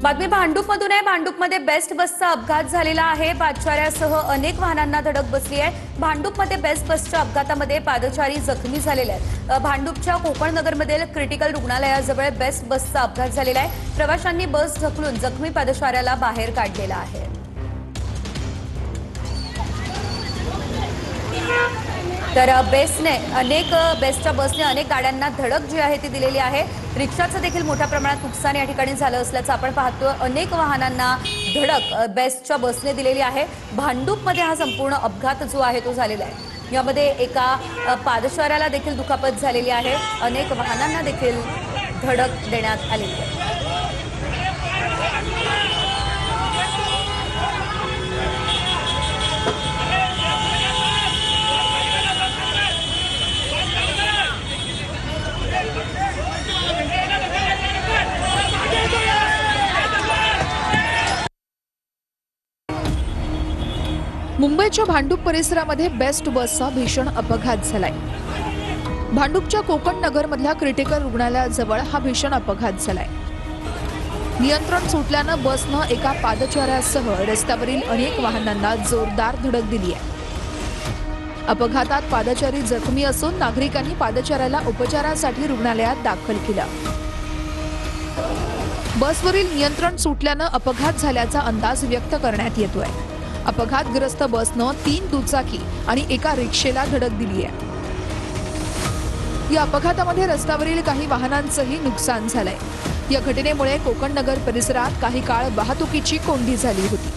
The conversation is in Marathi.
बातमी भांडूपमधून आहे। भांडूपमध्ये बेस्ट बसचा अपघात झालेला आहे। पादचाऱ्यासह अनेक वाहनांना धडक बसली आहे। भांडूपमध्ये बेस्ट बसच्या अपघातामध्ये पादचारी जखमी झालेले आहेत। भांडूपच्या कोकण नगरमधील क्रिटिकल रुग्णालयाजवळ बेस्ट बसचा अपघात झालेला आहे। प्रवाशांनी बस ढकलून जखमी पादचाऱ्याला बाहेर काढलेला आहे। तर बेस्टच्या बसने अनेक गाड्यांना धडक जी आहे ती दिलेली आहे। रिक्षाचं देखील मोठ्या प्रमाणात नुकसान या ठिकाणी झालं असल्याचं आपण पाहतोय। अनेक वाहनांना धडक बेस्टच्या बसने दिलेली आहे। भांडूपमध्ये हा संपूर्ण अपघात जो आहे तो झालेला आहे। यामध्ये एका पादचाऱ्याला देखील दुखापत झालेली आहे। अनेक वाहनांना देखील धडक देण्यात आलेली आहे। मुंबईच्या भांडूप परिसरामध्ये बेस्ट बसचा भीषण अपघात झालाय। भांडूपच्या कोकण नगरमधल्या क्रिटिकल रुग्णालयाजवळ हा भीषण अपघात झालाय। नियंत्रण सुटल्यानं बसनं एका पादचाऱ्यासह रस्त्यावरील अनेक वाहनांना जोरदार धडक दिली आहे। अपघातात पादचारी जखमी असून नागरिकांनी पादचाऱ्याला उपचारासाठी रुग्णालयात दाखल केलं। बसवरील नियंत्रण सुटल्यानं अपघात झाल्याचा अंदाज व्यक्त करण्यात येतोय। अपघातग्रस्त बसनं 3 दुचाकी आणि एका रिक्षेला धडक दिली आहे। या अपघातामध्ये रस्त्यावरील काही वाहनांचंही नुकसान झालंय। या घटनेमुळे कोकण नगर परिसरात काही काळ वाहतुकीची कोंडी झाली होती।